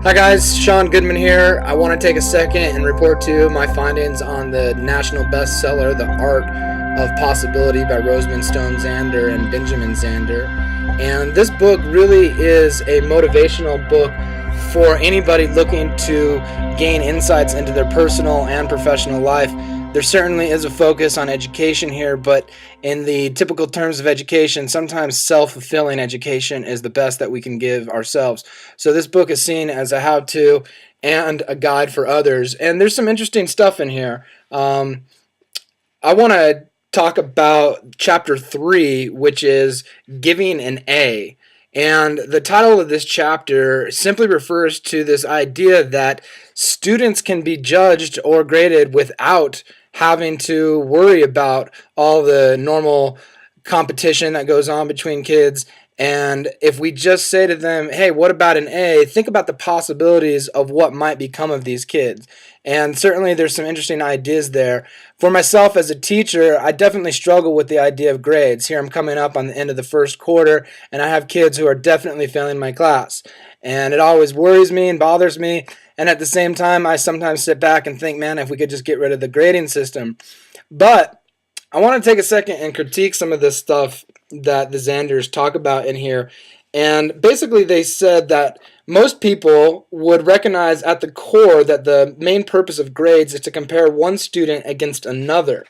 Hi guys, Sean Goodman here. I want to take a second and report to you my findings on the national bestseller, The Art of Possibility by Rosamund Zander and Benjamin Zander. And this book really is a motivational book for anybody looking to gain insights into their personal and professional life. There certainly is a focus on education here, but in the typical terms of education, sometimes self-fulfilling education is the best that we can give ourselves. So this book is seen as a how-to and a guide for others. And there's some interesting stuff in here. I want to talk about chapter 3, which is giving an A. And the title of this chapter simply refers to this idea that students can be judged or graded without having to worry about all the normal competition that goes on between kids. And if we just say to them, hey, what about an A? Think about the possibilities of what might become of these kids. And certainly there's some interesting ideas there. For myself as a teacher, I definitely struggle with the idea of grades. Here I'm coming up on the end of the first quarter, and I have kids who are definitely failing my class. And it always worries me and bothers me. And at the same time, I sometimes sit back and think, man, if we could just get rid of the grading system. But I want to take a second and critique some of this stuff that the Zanders talk about in here. And basically they said that most people would recognize at the core that the main purpose of grades is to compare one student against another.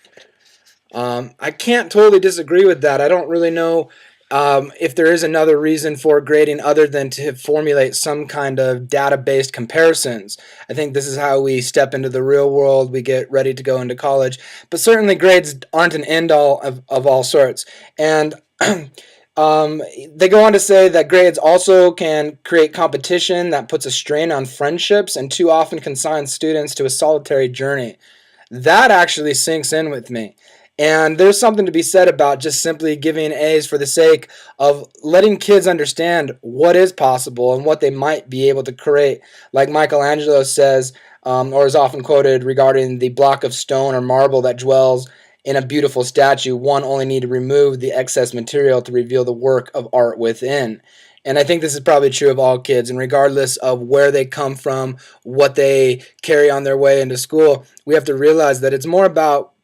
I can't totally disagree with that. I don't really know if there is another reason for grading other than to formulate some kind of data-based comparisons. I think this is how we step into the real world, we get ready to go into college. But certainly grades aren't an end-all of all sorts. And they go on to say that grades also can create competition that puts a strain on friendships and too often consigns students to a solitary journey. That actually sinks in with me. And there's something to be said about just simply giving A's for the sake of letting kids understand what is possible and what they might be able to create. Like Michelangelo says, or is often quoted regarding the block of stone or marble that dwells in a beautiful statue, one only need to remove the excess material to reveal the work of art within. And I think this is probably true of all kids, and regardless of where they come from, what they carry on their way into school, we have to realize that it's more about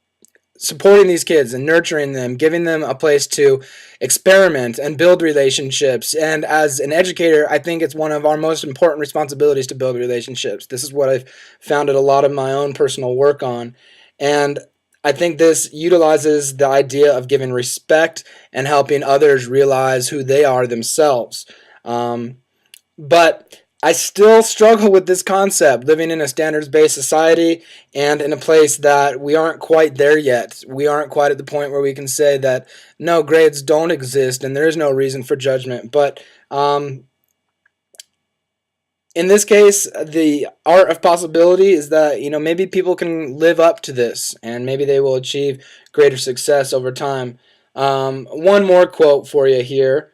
supporting these kids and nurturing them, giving them a place to experiment and build relationships. And as an educator, I think it's one of our most important responsibilities to build relationships. This is what I've founded a lot of my own personal work on. And I think this utilizes the idea of giving respect and helping others realize who they are themselves. But I still struggle with this concept, living in a standards-based society and in a place that we aren't quite there yet. We aren't quite at the point where we can say that, no, grades don't exist and there is no reason for judgment. But in this case, the art of possibility is that, maybe people can live up to this and maybe they will achieve greater success over time. One more quote for you here.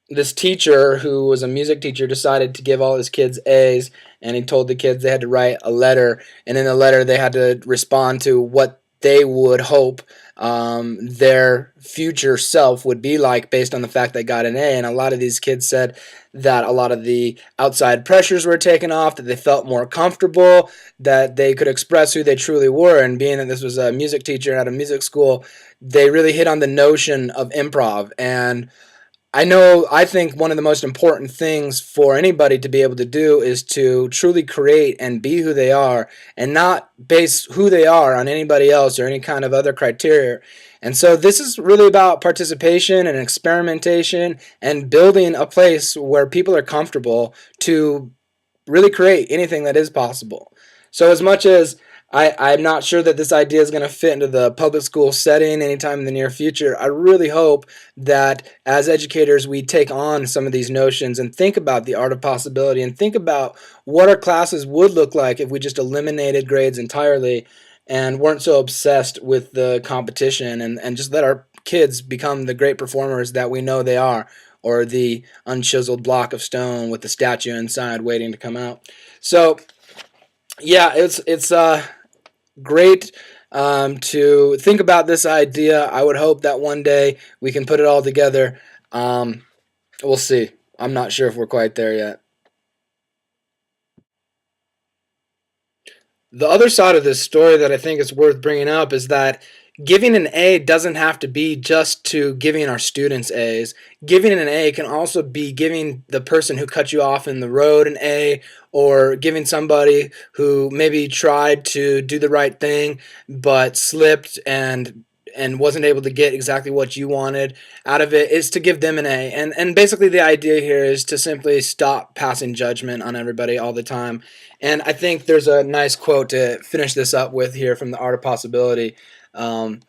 This teacher, who was a music teacher, decided to give all his kids A's, and he told the kids they had to write a letter, and in the letter they had to respond to what they would hope their future self would be like based on the fact they got an A. And a lot of these kids said that a lot of the outside pressures were taken off, that they felt more comfortable, that they could express who they truly were. And being that this was a music teacher at a music school, they really hit on the notion of improv. And I think one of the most important things for anybody to be able to do is to truly create and be who they are and not base who they are on anybody else or any kind of other criteria. And so this is really about participation and experimentation and building a place where people are comfortable to really create anything that is possible. So as much as I'm not sure that this idea is going to fit into the public school setting anytime in the near future, I really hope that as educators we take on some of these notions and think about the art of possibility and think about what our classes would look like if we just eliminated grades entirely and weren't so obsessed with the competition and just let our kids become the great performers that we know they are, or the unchiseled block of stone with the statue inside waiting to come out. So yeah, it's great to think about this idea. I would hope that one day we can put it all together. We'll see. I'm not sure if we're quite there yet. The other side of this story that I think is worth bringing up is that giving an A doesn't have to be just to giving our students A's. Giving an A can also be giving the person who cut you off in the road an A, or giving somebody who maybe tried to do the right thing but slipped and wasn't able to get exactly what you wanted out of it, is to give them an A. And basically the idea here is to simply stop passing judgment on everybody all the time. And I think there's a nice quote to finish this up with here from The Art of Possibility. Um,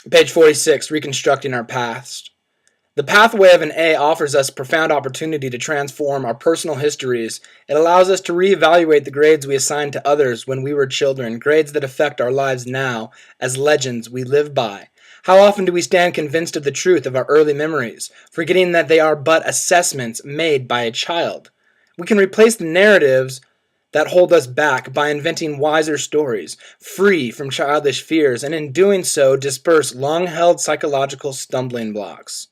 Page 46, Reconstructing Our Past. The pathway of an A offers us profound opportunity to transform our personal histories. It allows us to reevaluate the grades we assigned to others when we were children, grades that affect our lives now as legends we live by. How often do we stand convinced of the truth of our early memories, forgetting that they are but assessments made by a child? We can replace the narratives that hold us back by inventing wiser stories, free from childish fears, and in doing so disperse long-held psychological stumbling blocks.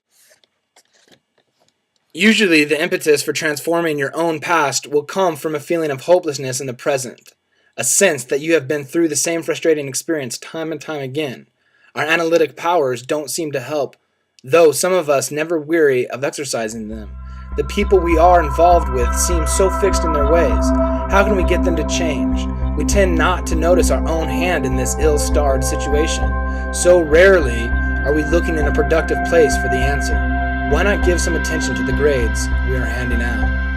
Usually, the impetus for transforming your own past will come from a feeling of hopelessness in the present, a sense that you have been through the same frustrating experience time and time again. Our analytic powers don't seem to help, though some of us never weary of exercising them. The people we are involved with seem so fixed in their ways. How can we get them to change? We tend not to notice our own hand in this ill-starred situation. So rarely are we looking in a productive place for the answer. Why not give some attention to the grades we are handing out?